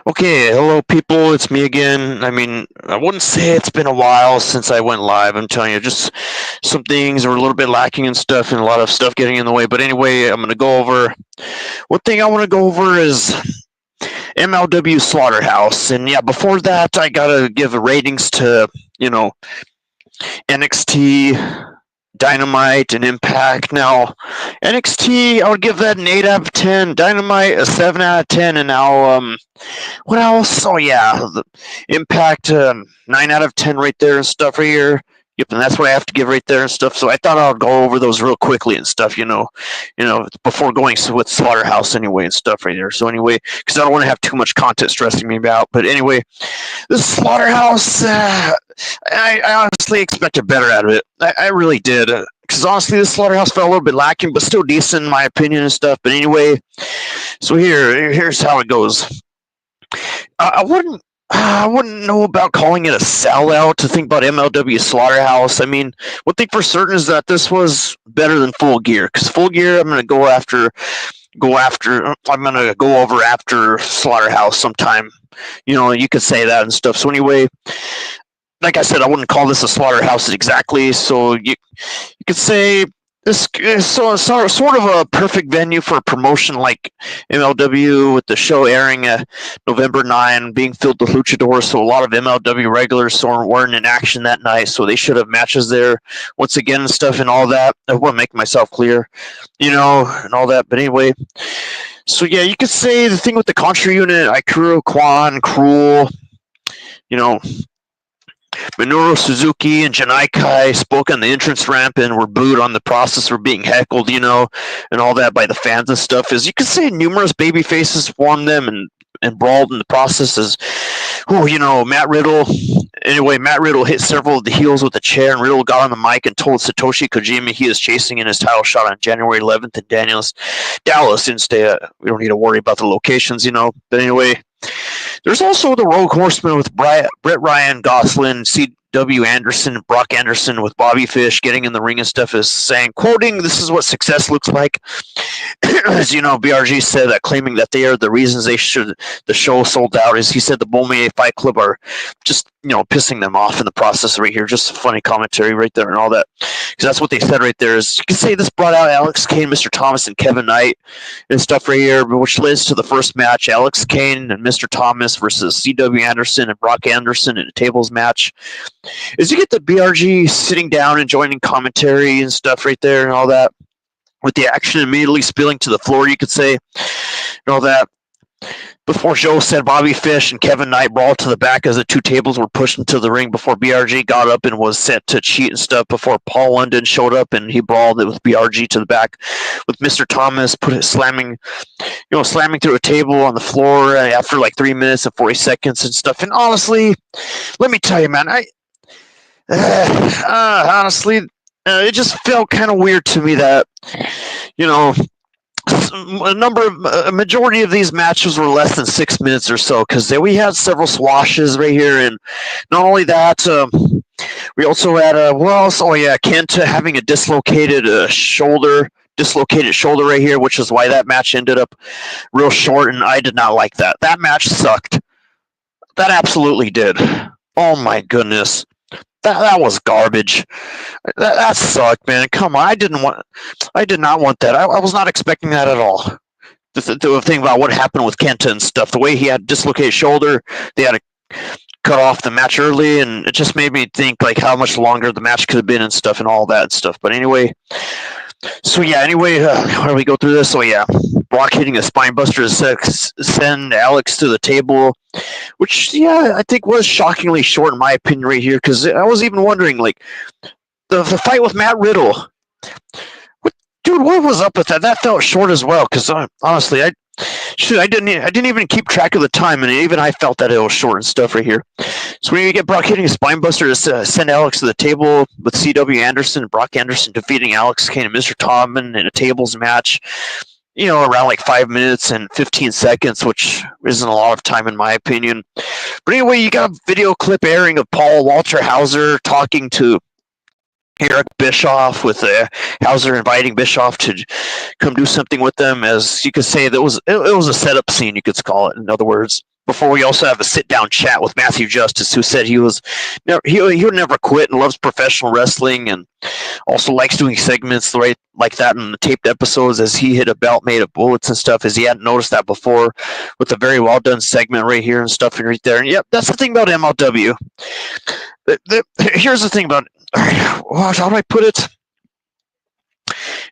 Okay, hello people, it's me again. I mean, I wouldn't say it's been a while since I went live. I'm telling you, just some things are a little bit lacking and stuff, and a lot of stuff getting in the way. But anyway, I'm going to go over. One thing I want to go over is MLW Slaughter House. And yeah, before that, I got to give ratings to, you know, NXT, Dynamite, and Impact. Now, NXT, I would give that an 8 out of 10. Dynamite, a 7 out of 10. And now, what else? Oh yeah, the Impact 9 out of 10 right there and stuff right here. Yep, and that's what I have to give right there and stuff. So I thought I'll go over those real quickly and stuff, before going with Slaughterhouse anyway and stuff right there. So anyway, because I don't want to have too much content stressing me out. But anyway, this Slaughterhouse, I honestly expected better out of it. I really did. Because honestly, this Slaughterhouse felt a little bit lacking, but still decent in my opinion and stuff. But anyway, so here's how it goes. I wouldn't know about calling it a sellout to think about MLW Slaughterhouse. I mean, one thing for certain is that this was better than Full Gear, because Full Gear I'm gonna go over after Slaughterhouse sometime. You could say that and stuff. So anyway, like I said, I wouldn't call this a Slaughterhouse exactly. So you could say this is sort of a perfect venue for a promotion like MLW, with the show airing November 9, being filled with luchadors. So a lot of MLW regulars weren't in action that night, so they should have matches there once again and stuff and all that. I want to make myself clear, and all that. But anyway, so yeah, you could say the thing with the Contra unit, Ikuro, Kwan, Cruel, Minoru Suzuki and Janai Kai spoke on the entrance ramp and were booed on the process for being heckled, and all that by the fans and stuff. As you can say, numerous baby faces formed them and brawled in the process as, Matt Riddle. Anyway, Matt Riddle hit several of the heels with a chair, and Riddle got on the mic and told Satoshi Kojima he is chasing in his title shot on January 11th in Dallas instead. We don't need to worry about the locations, But anyway, there's also the Rogue Horsemen with Brett Ryan, Gosselin, C.W. Anderson, Brock Anderson with Bobby Fish getting in the ring and stuff, is saying, quoting, "This is what success looks like." As BRG said that, claiming that they are the reasons the show sold out. As he said, the Bomey Fight Club are just pissing them off in the process right here. Just funny commentary right there and all that, because that's what they said right there. Is you can say this brought out Alex Kane, Mr. Thomas, and Kevin Knight and stuff right here, which leads to the first match: Alex Kane and Mr. Thomas versus C.W. Anderson and Brock Anderson in a tables match. As you get the BRG sitting down and joining commentary and stuff right there and all that, with the action immediately spilling to the floor, you could say, and all that. Before Joe said, Bobby Fish and Kevin Knight brawled to the back as the two tables were pushed into the ring before BRG got up and was set to cheat and stuff, before Paul London showed up and he brawled it with BRG to the back, with Mr. Thomas slamming through a table on the floor after like 3 minutes and 40 seconds and stuff. And honestly, let me tell you, man, honestly, it just felt kind of weird to me that, a majority of these matches were less than 6 minutes or so, because we had several swashes right here, and not only that, we also had Kenta having a dislocated shoulder right here, which is why that match ended up real short, and I did not like that. That match sucked. That absolutely did. Oh my goodness. That was garbage. That sucked, man. Come on, I did not want that. I was not expecting that at all. The thing about what happened with Kenta and stuff, the way he had dislocated shoulder, they had to cut off the match early, and it just made me think like how much longer the match could have been and stuff and all that stuff. But anyway, so yeah, how do we go through this? So yeah, Brock hitting a spine buster to send Alex to the table, which, yeah, I think was shockingly short in my opinion right here, because I was even wondering, like, the fight with Matt Riddle. What was up with that? That felt short as well, because honestly, I didn't even keep track of the time, and even I felt that it was short and stuff right here. So when you get Brock hitting a spine buster to send Alex to the table, with C.W. Anderson and Brock Anderson defeating Alex Kane and Mr. Tomlin in a tables match, around like 5 minutes and 15 seconds, which isn't a lot of time in my opinion. But anyway, you got a video clip airing of Paul Walter Hauser talking to Eric Bischoff, with Hauser inviting Bischoff to come do something with them. As you could say, it was a setup scene, you could call it, in other words. before we also have a sit-down chat with Matthew Justice, who said he would never quit and loves professional wrestling and also likes doing segments like that in the taped episodes as he hit a belt made of bullets and stuff, as he hadn't noticed that before with a very well done segment right here and stuff right there. And yep, that's the thing about MLW. Here's the thing about, how do I put it?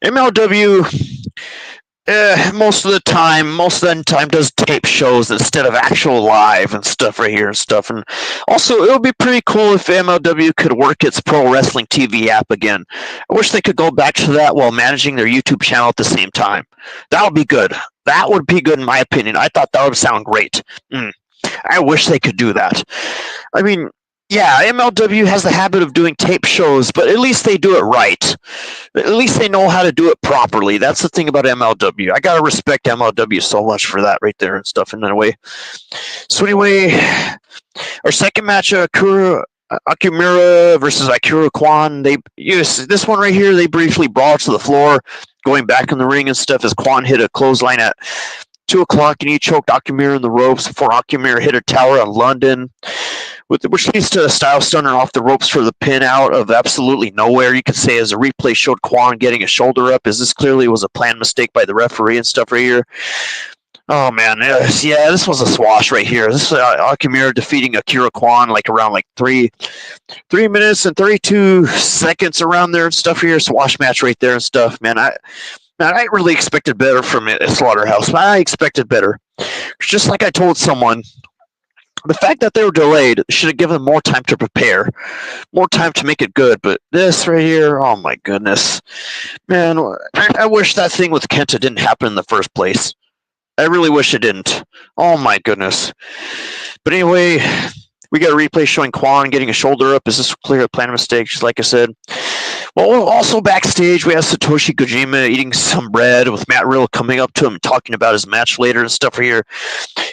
MLW most of the time does tape shows instead of actual live and stuff right here and stuff. And also, it would be pretty cool if MLW could work its pro wrestling TV app again. I wish they could go back to that while managing their YouTube channel at the same time. That would be good. That would be good in my opinion. I thought that would sound great. I wish they could do that. I mean, yeah, MLW has the habit of doing tape shows, but at least they do it right. At least they know how to do it properly. That's the thing about MLW. I gotta respect MLW so much for that right there and stuff in that way. So anyway, our second match, Akumura versus Akira Kwan. This one right here, they briefly brawled to the floor, going back in the ring and stuff as Kwan hit a clothesline at 2 o'clock and he choked Akumura in the ropes before Akumura hit a tower on London, which leads to a style stunner off the ropes for the pin out of absolutely nowhere. You could say as a replay showed Kwan getting a shoulder up, as this clearly was a planned mistake by the referee and stuff right here. Oh man, yeah, this was a swash right here. This is Akumura defeating Akira Kwan like around 3 minutes and 32 seconds around there and stuff here. Swash match right there and stuff. Man, I really expected better from Slaughter House. I expected better. Just like I told someone, the fact that they were delayed should have given them more time to prepare, more time to make it good. But this right here, oh my goodness. Man, I wish that thing with Kenta didn't happen in the first place. I really wish it didn't. Oh my goodness. But anyway, we got a replay showing Kwan getting a shoulder up. Is this clear a planned mistake, just like I said? Well, also backstage, we have Satoshi Kojima eating some bread with Matt Riddle coming up to him and talking about his match later and stuff here.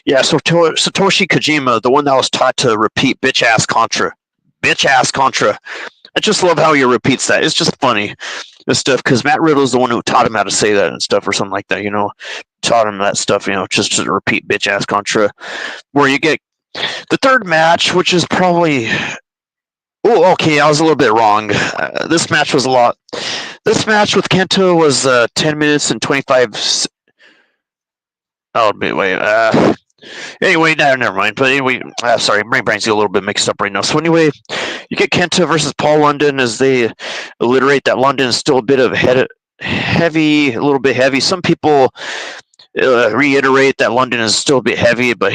Yeah, so Satoshi Kojima, the one that was taught to repeat bitch-ass Contra. Bitch-ass Contra. I just love how he repeats that. It's just funny and stuff, because Matt Riddle's the one who taught him how to say that and stuff or something like that, taught him that stuff, just to repeat bitch-ass Contra. Where you get the third match, which is probably... Oh, okay, I was a little bit wrong. This match was a lot. This match with Kenta was 10 minutes and 25... Oh, wait. Anyway, never mind. But anyway, sorry, my brain's a little bit mixed up right now. So anyway, you get Kenta versus Paul London as they alliterate that London is still a bit of heavy, a little bit heavy. Some people reiterate that London is still a bit heavy, but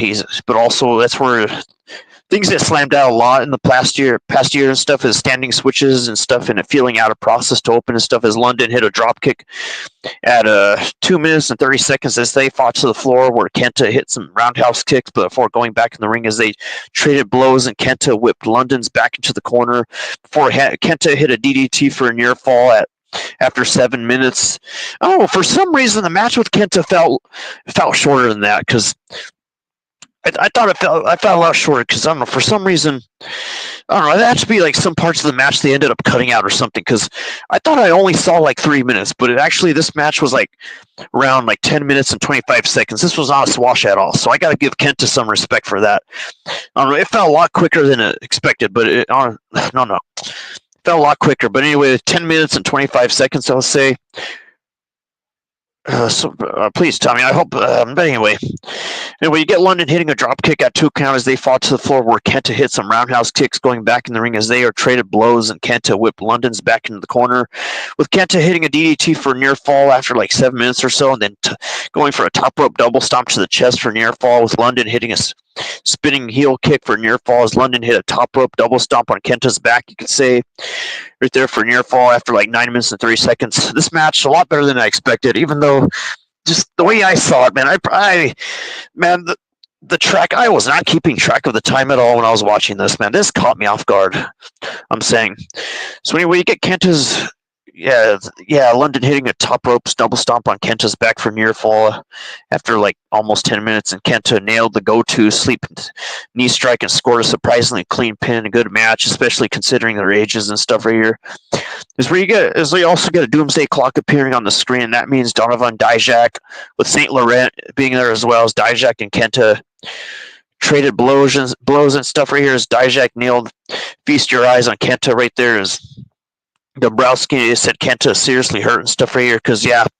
also that's where things get slammed out a lot in the past year and stuff is standing switches and stuff, and it feeling out of process to open and stuff, as London hit a drop kick at 2 minutes and 30 seconds as they fought to the floor, where Kenta hit some roundhouse kicks before going back in the ring as they traded blows, and Kenta whipped London's back into the corner before Kenta hit a DDT for a near fall after 7 minutes. Oh, for some reason the match with Kenta felt shorter than that, because I thought I felt a lot shorter, because I don't know, for some reason, I don't know, it had to be like some parts of the match they ended up cutting out or something, because I thought I only saw 3 minutes, but this match was around 10 minutes and 25 seconds. This was not a swash at all, so I got to give Kenta some respect for that. I don't know, it felt a lot quicker than expected, but it felt a lot quicker. But anyway, 10 minutes and 25 seconds, I'll say. Please tell me. I hope. But anyway, you get London hitting a drop kick at 2 count as they fought to the floor, where Kenta hit some roundhouse kicks going back in the ring as they are traded blows, and Kenta whipped London's back into the corner, with Kenta hitting a DDT for a near fall after 7 minutes or so, and then going for a top rope double stomp to the chest for near fall, with London hitting a spinning heel kick for near fall as London hit a top rope double stomp on Kenta's back, you could say, right there for near fall after 9 minutes and 30 seconds. This match a lot better than I expected, even though just the way I saw it, man, the track, I was not keeping track of the time at all when I was watching this, man. This caught me off guard, I'm saying. So anyway, you get Kenta's London hitting a top ropes double stomp on Kenta's back for near fall after almost 10 minutes, and Kenta nailed the go-to sleep knee strike and scored a surprisingly clean pin. A good match, especially considering their ages and stuff right here. We also get a doomsday clock appearing on the screen. That means Donovan Dijak with St. Laurent being there as well as Dijak and Kenta traded blows and stuff right here as Dijak nailed. Feast your eyes on Kenta right there as Dombrowski said Kenta is seriously hurt and stuff right here because thanks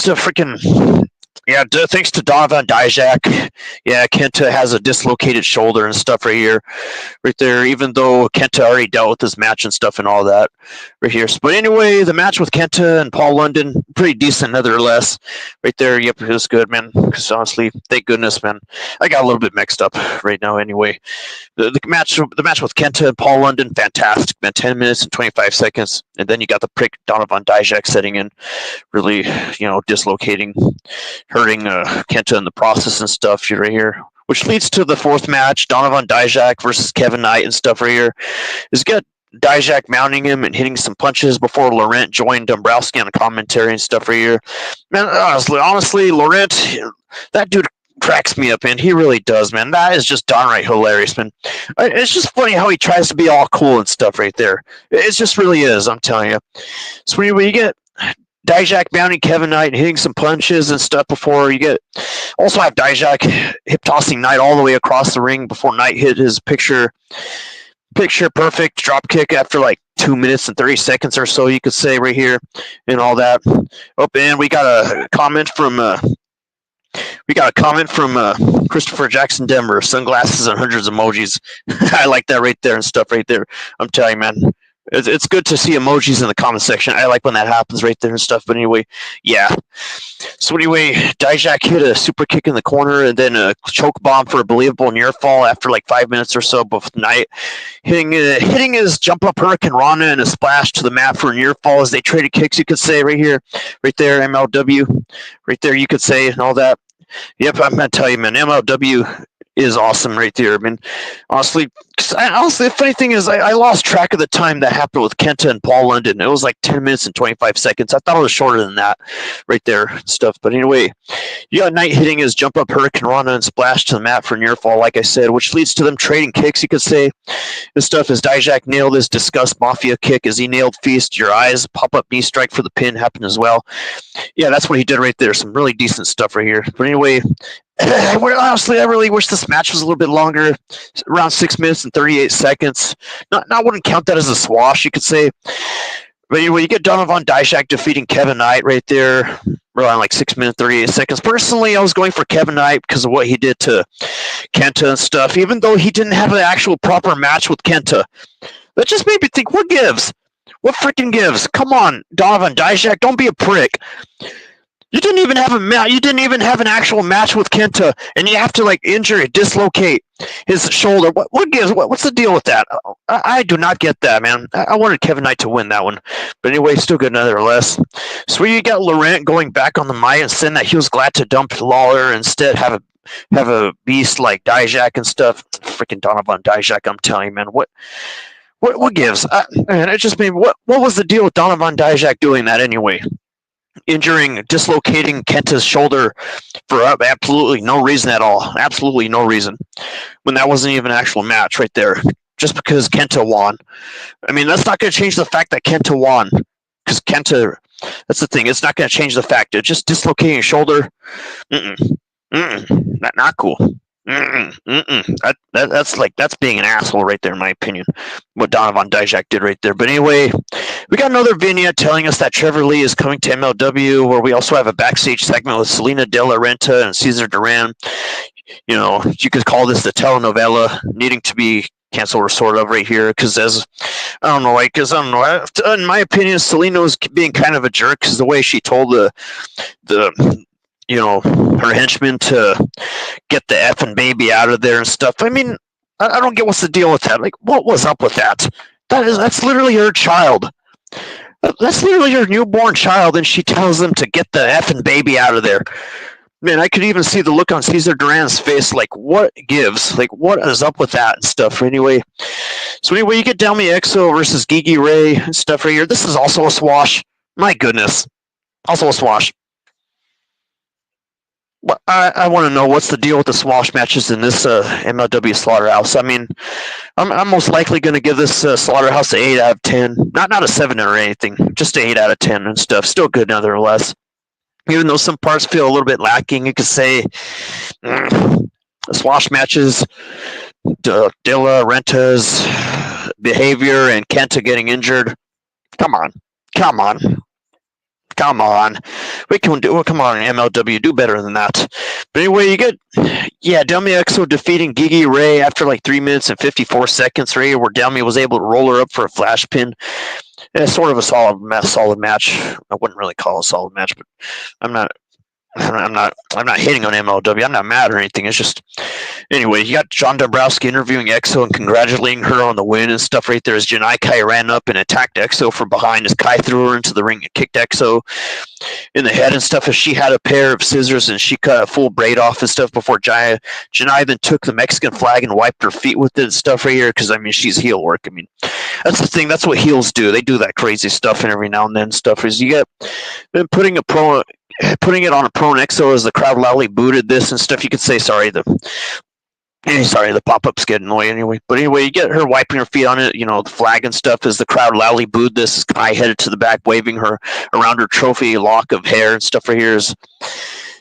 to freaking thanks to Donovan Dijak, Kenta has a dislocated shoulder and stuff right there. Even though Kenta already dealt with his match and stuff and all that, right here. But anyway, the match with Kenta and Paul London, pretty decent, nevertheless, right there. Yep, it was good, man. Because honestly, thank goodness, man. I got a little bit mixed up right now. Anyway, the match with Kenta and Paul London, fantastic, man. 10 minutes and 25 seconds, and then you got the prick Donovan Dijak setting in, really, dislocating, hurting Kenta in the process and stuff right here, which leads to the fourth match, Donovan Dijak versus Kevin Knight and stuff right here. Is got Dijak mounting him and hitting some punches before Laurent joined Dombrowski on commentary and stuff right here. Man, honestly, Laurent, that dude cracks me up, man. He really does, man. That is just downright hilarious, man. It's just funny how he tries to be all cool and stuff right there. It just really is, I'm telling you. So when you get Dijak mounting Kevin Knight and hitting some punches and stuff before you also have Dijak hip tossing Knight all the way across the ring before Knight hit his picture perfect drop kick after like 2 minutes and 30 seconds or so, you could say right here, and all that. Oh, and we got a comment from Christopher Jackson Denver, sunglasses and hundreds of emojis. I like that right there and stuff right there. I'm telling you, man. It's good to see emojis in the comment section. I like when that happens right there and stuff. But anyway, yeah. So anyway, Dijak hit a super kick in the corner and then a choke bomb for a believable near fall after like 5 minutes or so. But Knight hitting his jump up Hurricane Rana and a splash to the mat for a near fall as they traded kicks. You could say right here, right there, MLW, right there. You could say and all that. Yep, I'm gonna tell you, man. MLW is awesome right there. I mean, honestly, the funny thing is I lost track of the time that happened with Kenta and Paul London. It was like 10 minutes and 25 seconds. I thought it was shorter than that right there and stuff. But anyway, you got Knight hitting his jump up Hurricane Rana and splash to the mat for near fall, like I said, which leads to them trading kicks, you could say. This stuff as Dijak nailed his disgust mafia kick as he nailed Feast Your Eyes. Pop-up knee strike for the pin happened as well. Yeah, that's what he did right there. Some really decent stuff right here. But anyway, honestly, I really wish this match was a little bit longer, around 6 minutes and 38 seconds. I wouldn't count that as a swash, you could say. But anyway, you get Donovan Dijak defeating Kevin Knight right there, around like 6 minutes, 38 seconds. Personally, I was going for Kevin Knight because of what he did to Kenta and stuff, even though he didn't have an actual proper match with Kenta. That just made me think, what gives? What freaking gives? Come on, Donovan Dijak, don't be a prick. You didn't even have an actual match with Kenta, and you have to like dislocate his shoulder. What gives? What's the deal with that? I do not get that, man. I wanted Kevin Knight to win that one, but anyway, still good nonetheless. So you got Laurent going back on the mic and saying that he was glad to dump Lawler, instead have a beast like Dijak and stuff. Freaking Donovan Dijak, I'm telling you, man. What gives? Man, it just made what was the deal with Donovan Dijak doing that anyway? Dislocating Kenta's shoulder for absolutely no reason at all. Absolutely no reason. When that wasn't even an actual match right there. Just because Kenta won. I mean, that's not going to change the fact that Kenta won. Because Kenta, that's the thing. It's not going to change the fact. It's just dislocating your shoulder. Not cool. That's being an asshole right there, in my opinion. What Donovan Dijak did right there. But anyway, we got another vignette telling us that Trevor Lee is coming to MLW, where we also have a backstage segment with Selena De La Renta and Cesar Duran. You know, you could call this the telenovela needing to be canceled or sort of right here, because in my opinion, Selena was being kind of a jerk because the way she told her henchman to get the effing baby out of there and stuff. I mean, I don't get what's the deal with that. Like, what was up with that? That's literally her child. That's literally her newborn child, and she tells them to get the effing baby out of there. Man, I could even see the look on Cesar Duran's face, like, what gives? Like, what is up with that and stuff? Anyway, you get Delmi Exo versus Gigi Ray and stuff right here. This is also a swash. My goodness. Also a swash. I want to know what's the deal with the swash matches in this MLW Slaughter House. I mean, I'm most likely going to give this Slaughter House an 8 out of 10. Not a 7 or anything, just an 8 out of 10 and stuff. Still good nonetheless. Even though some parts feel a little bit lacking, you could say, squash matches, Dilla, Renta's behavior, and Kenta getting injured. Come on, come on, come on. We can do. Well, come on, MLW, do better than that. But anyway, you get Delmi Exo defeating Gigi Ray after like 3 minutes and 54 seconds. Ray, where Delmi was able to roll her up for a flash pin. It's sort of a solid match. I wouldn't really call it a solid match, but I'm not hitting on MLW. I'm not mad or anything. It's just, anyway, you got John Dombrowski interviewing Exo and congratulating her on the win and stuff right there as Janai Kai ran up and attacked Exo from behind as Kai threw her into the ring and kicked Exo in the head and stuff as she had a pair of scissors and she cut a full braid off and stuff before Janai then took the Mexican flag and wiped her feet with it and stuff right here because, I mean, she's heel work. I mean, that's the thing. That's what heels do. They do that crazy stuff and every now and then stuff is you get then putting it on a prone Exo as the crowd loudly booted this and stuff. You could say the pop-up's getting annoying anyway. But anyway, you get her wiping her feet on it, the flag and stuff as the crowd loudly booed this as Kai headed to the back, waving her around her trophy lock of hair and stuff right here.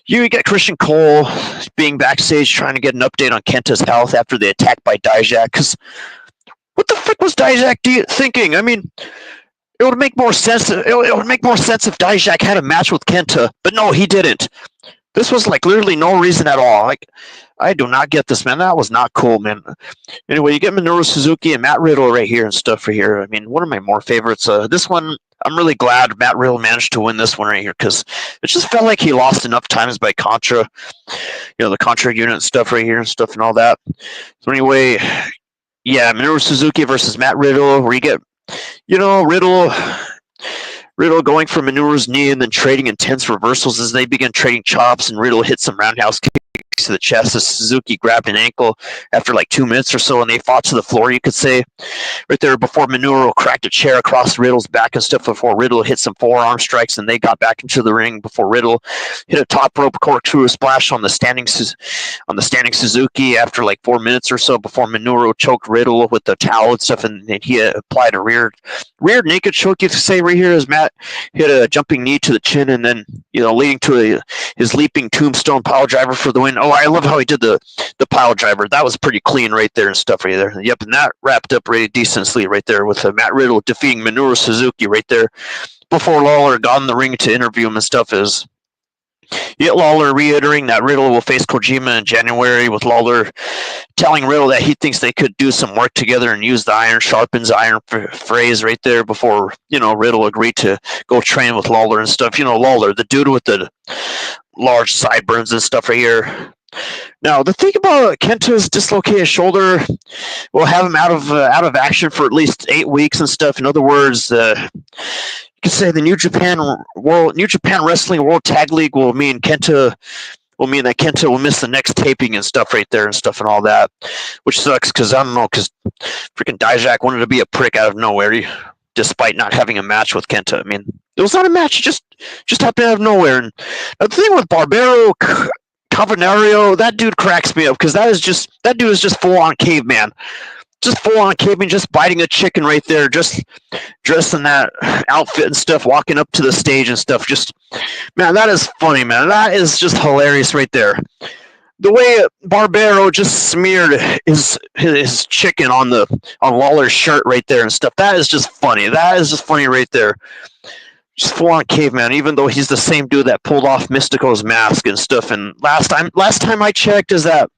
You get Christian Cole being backstage trying to get an update on Kenta's health after the attack by Dijak. Because what the frick was Dijak thinking? I mean, it would make more sense. It would make more sense if Dijak had a match with Kenta, but no, he didn't. This was like literally no reason at all. Like, I do not get this, man. That was not cool, man. Anyway, you get Minoru Suzuki and Matt Riddle right here and stuff right here. I mean, one of my more favorites. This one, I'm really glad Matt Riddle managed to win this one right here because it just felt like he lost enough times by Contra, the Contra unit and stuff right here and stuff and all that. So anyway, yeah, Minoru Suzuki versus Matt Riddle, where you get Riddle going for Minoru's knee and then trading intense reversals as they begin trading chops, and Riddle hits some roundhouse kicks to the chest as Suzuki grabbed an ankle after like 2 minutes or so, and they fought to the floor, you could say, right there before Minoru cracked a chair across Riddle's back and stuff before Riddle hit some forearm strikes, and they got back into the ring before Riddle hit a top rope corkscrew splash on the standing Suzuki after like 4 minutes or so before Minoru choked Riddle with the towel and stuff, and he applied a rear naked choke, you could say, right here as Matt hit a jumping knee to the chin and then leading to his leaping tombstone pile driver for the win. Oh, I love how he did the pile driver. That was pretty clean right there and stuff right there. Yep, and that wrapped up really decently right there with Matt Riddle defeating Minoru Suzuki right there before Lawler got in the ring to interview him and stuff. Is yet Lawler reiterating that Riddle will face Kojima in January, with Lawler telling Riddle that he thinks they could do some work together and use the iron sharpens iron phrase right there before Riddle agreed to go train with Lawler and stuff. Lawler, the dude with the large sideburns and stuff right here. Now, the thing about Kenta's dislocated shoulder will have him out of action for at least 8 weeks and stuff. In other words, you could say the New Japan Wrestling World Tag League will mean that Kenta will miss the next taping and stuff right there and stuff and all that, which sucks because I don't know, because freaking Dijak wanted to be a prick out of nowhere, despite not having a match with Kenta. I mean, it was not a match; it just happened out of nowhere. And the thing with Barbaro Cavernario, that dude cracks me up because that dude is just full on caveman. Just full on caveman, just biting a chicken right there, just dressed in that outfit and stuff, walking up to the stage and stuff. Just, man, that is funny, man. That is just hilarious right there. The way Barbaro just smeared his chicken on Lawler's shirt right there and stuff. That is just funny. That is just funny right there. Just full on caveman, even though he's the same dude that pulled off Mystico's mask and stuff. And last time I checked is that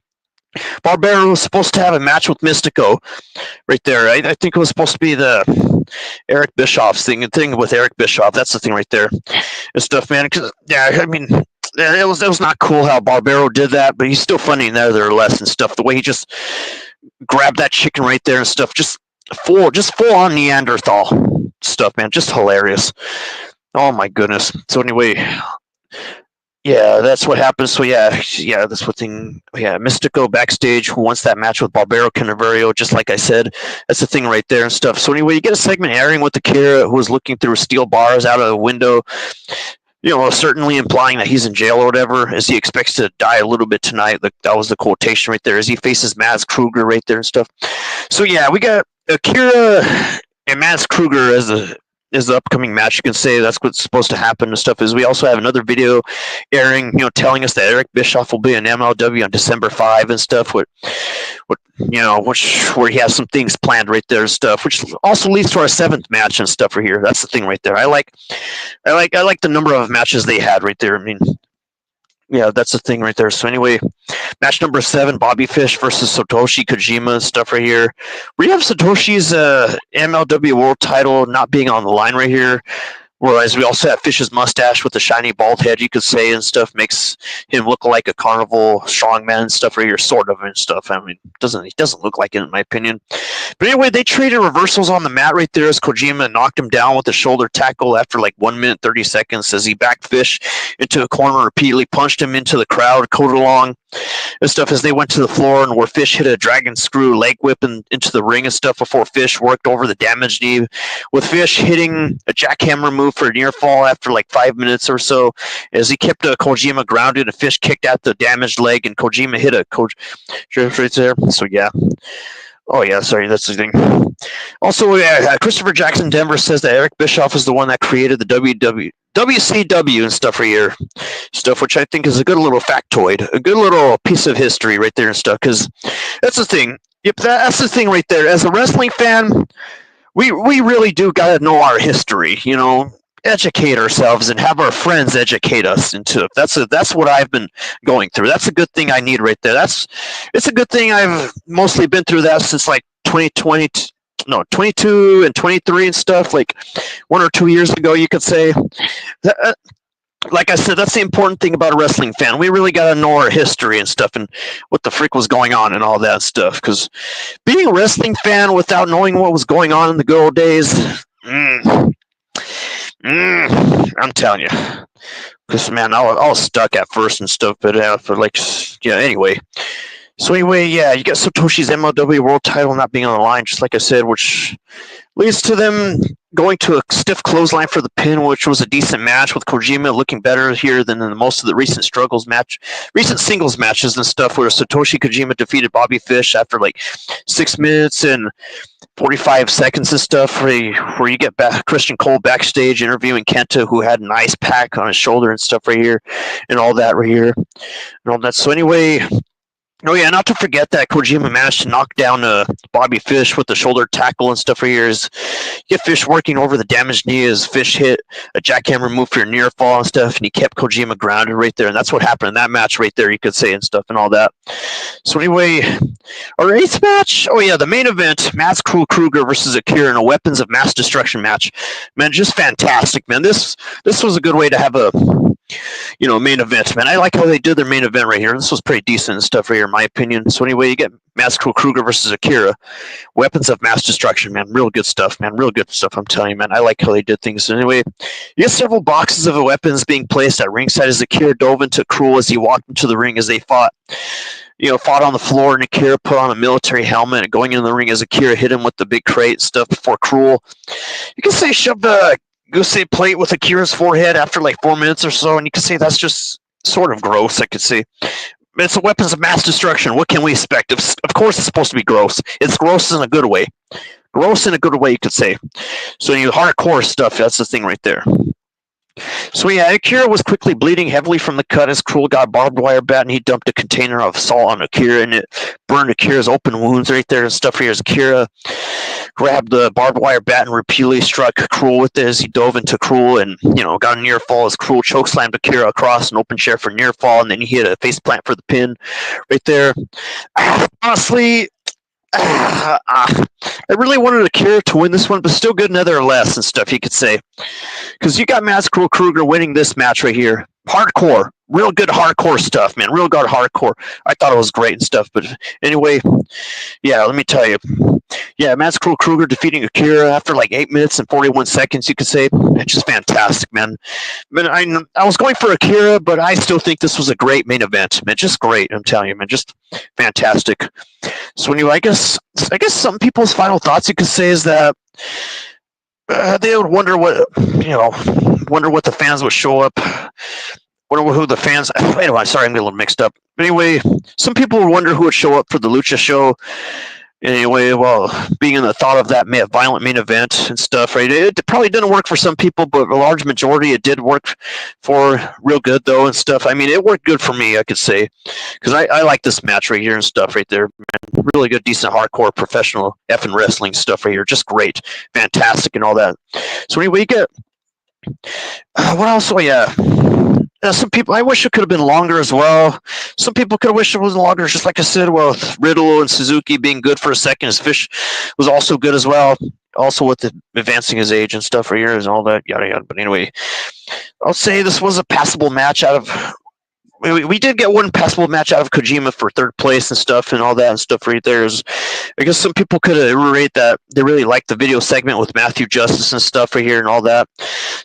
Barbaro was supposed to have a match with Mystico right there. I think it was supposed to be the Eric Bischoff's thing with Eric Bischoff. That's the thing right there and stuff, man. Cause, yeah, I mean, it was not cool how Barbaro did that, but he's still funny nevertheless and stuff. The way he just grabbed that chicken right there and stuff, just full on Neanderthal stuff, man. Just hilarious. Oh my goodness. So anyway, yeah, that's what happens. So yeah, that's what thing. Yeah, Mystico backstage who wants that match with Barbaro Cannavario, just like I said. That's the thing right there and stuff. So anyway, you get a segment airing with Akira, who was looking through steel bars out of the window, certainly implying that he's in jail or whatever, as he expects to die a little bit tonight. That was the quotation right there, as he faces Mads Kruger right there and stuff. So yeah, we got Akira and Mads Kruger as is the upcoming match. You can say that's what's supposed to happen and stuff. Is we also have another video airing, telling us that Eric Bischoff will be in MLW on December 5 and stuff. Where he has some things planned right there and stuff, which also leads to our 7th match and stuff right here. That's the thing right there. I like the number of matches they had right there. I mean, yeah, that's the thing right there. So anyway, match number 7, Bobby Fish versus Satoshi Kojima and stuff right here. We have Satoshi's MLW World Title not being on the line right here. Whereas we also have Fish's mustache with the shiny bald head, you could say, and stuff, makes him look like a carnival strongman and stuff right here, sort of, and stuff. I mean, he doesn't look like it, in my opinion. But anyway, they traded reversals on the mat right there as Kojima knocked him down with a shoulder tackle after like 1 minute, 30 seconds as he backed Fish into a corner, repeatedly punched him into the crowd, coated along and stuff as they went to the floor, and where Fish hit a dragon screw leg whip into the ring and stuff before Fish worked over the damaged knee, with Fish hitting a jackhammer move for a near fall after like 5 minutes or so as he kept Kojima grounded, and Fish kicked out the damaged leg, and Kojima hit a coach right there. So yeah. Oh yeah, sorry, that's the thing. Also, Christopher Jackson Denver says that Eric Bischoff is the one that created the WCW and stuff right here. Stuff which I think is a good little factoid, a good little piece of history right there and stuff, because that's the thing. Yep, that's the thing right there. As a wrestling fan, we really do got to know our history, educate ourselves and have our friends educate us into it. That's what I've been going through. That's a good thing I need right there. It's a good thing I've mostly been through that since like 22 and 23 and stuff, like 1 or 2 years ago, you could say. Like I said, that's the important thing about a wrestling fan. We really got to know our history and stuff and what the freak was going on and all that stuff, because being a wrestling fan without knowing what was going on in the good old days, I'm telling you, because man, I was stuck at first and stuff, but anyway. So anyway, yeah, you got Satoshi's MLW World Title not being on the line, just like I said, which leads to them going to a stiff clothesline for the pin, which was a decent match with Kojima looking better here than in most of the recent singles matches and stuff, where Satoshi Kojima defeated Bobby Fish after like 6 minutes and 45 seconds and stuff, where you get Christian Cole backstage interviewing Kenta, who had an ice pack on his shoulder and stuff right here, and all that right here, and all that. So anyway. Oh yeah, not to forget that Kojima managed to knock down Bobby Fish with the shoulder tackle and stuff right here. Is get Fish working over the damaged knee as Fish hit a jackhammer move for a near fall and stuff, and he kept Kojima grounded right there, and that's what happened in that match right there, you could say, and stuff and all that. So anyway, our 8th match, oh yeah, the main event, Mads Kruger versus Akira in a weapons of mass destruction match. Man, just fantastic, man. This was a good way to have a main event, man. I like how they did their main event right here. This was pretty decent and stuff right here, in my opinion. So anyway, you get Mads Kruger versus Akira, weapons of mass destruction, man. Real good stuff, man. Real good stuff, I'm telling you, man. I like how they did things. So anyway, you get several boxes of weapons being placed at ringside as Akira dove into Cruel as he walked into the ring as they fought on the floor, and Akira put on a military helmet and going into the ring as Akira hit him with the big crate and stuff before Cruel, you can say, shoved a goose plate with Akira's forehead after like 4 minutes or so, and you could say that's just sort of gross, I could say. It's a weapons of mass destruction. What can we expect? Of course it's supposed to be gross. It's gross in a good way. Gross in a good way, you could say. So hardcore stuff, that's the thing right there. So yeah, Akira was quickly bleeding heavily from the cut as Cruel got a barbed wire bat, and he dumped a container of salt on Akira, and it burned Akira's open wounds right there and stuff here as Akira grabbed the barbed wire bat and repeatedly struck Cruel with it as he dove into Cruel and, got a near fall as Cruel chokeslammed Akira across an open chair for near fall, and then he hit a face plant for the pin right there. Honestly, I really wanted Akira to win this one, but still good nevertheless and stuff, you could say. Because you got Mads Kruger winning this match right here. Hardcore. Real good hardcore stuff, man. Real good hardcore. I thought it was great and stuff. But anyway, yeah, let me tell you. Yeah, Mads Kruger defeating Akira after like 8 minutes and 41 seconds, you could say. It's just fantastic, man. I was going for Akira, but I still think this was a great main event, man. Just great, I'm telling you, man. Just fantastic. So anyway, I guess some people's final thoughts, you could say, is that they would wonder what the fans would show up. Wonder who the fans. Anyway, sorry, I'm getting a little mixed up. But anyway, some people would wonder who would show up for the Lucha show. Anyway, well, being in the thought of that violent main event and stuff, right? It probably didn't work for some people, but a large majority it did work for real good though and stuff. I mean, it worked good for me, I could say, because I like this match right here and stuff right there. Man, really good, decent, hardcore, professional effing wrestling stuff right here. Just great, fantastic, and all that. So anyway, you get what else? Oh yeah. Some people, I wish it could have been longer as well. Some people could have wished it was longer, just like I said. Well, Riddle and Suzuki being good for a second, his Fish was also good as well. Also with the advancing his age and stuff for years and all that, yada yada. But anyway, I'll say this was a passable match out of. We did get one passable match out of Kojima for third place and stuff and all that and stuff right there. I guess some people could rate that they really liked the video segment with Matthew Justice and stuff right here and all that.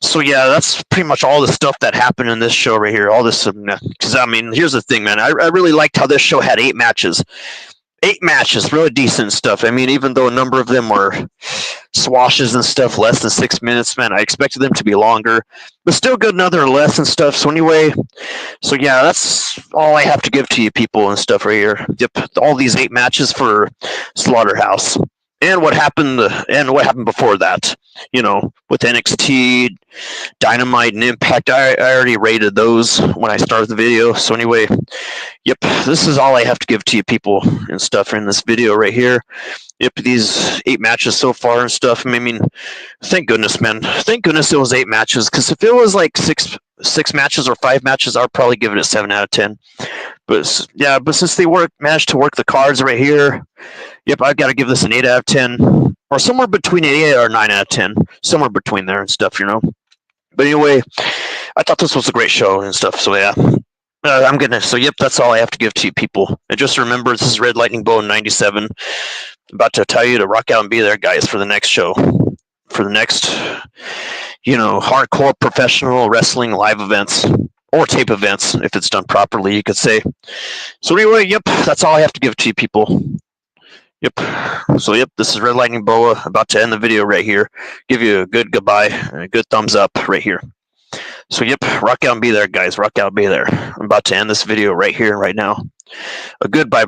So yeah, that's pretty much all the stuff that happened in this show right here. All this, because I mean, here's the thing, man. I really liked how this show had 8 matches. 8 matches, really decent stuff. I mean, even though a number of them were swashes and stuff, less than 6 minutes, man, I expected them to be longer, but still good nonetheless and stuff. So anyway, so yeah, that's all I have to give to you people and stuff right here. Yep, all these 8 matches for Slaughter House. And what happened before that, with NXT, Dynamite, and Impact. I already rated those when I started the video. So anyway, yep, this is all I have to give to you people and stuff in this video right here. Yep, these 8 matches so far and stuff. I mean, thank goodness, man. Thank goodness it was 8 matches, because if it was like six matches or 5 matches, I'd probably give it a 7 out of 10. But yeah, but since they managed to work the cards right here, yep, I've got to give this an 8 out of 10, or somewhere between 8 or 9 out of 10, somewhere between there and stuff, But anyway, I thought this was a great show and stuff. So yeah, so yep, that's all I have to give to you people. And just remember, this is Red Lightning Bow 97. About to tell you to rock out and be there, guys, for the next show, for the next, hardcore professional wrestling live events. Or tape events, if it's done properly, you could say. So anyway, yep, that's all I have to give to you people. Yep. So yep, this is Red Lightning Boa, about to end the video right here. Give you a good goodbye and a good thumbs up right here. So yep, rock out and be there, guys. Rock out and be there. I'm about to end this video right here, right now. A good bye-bye.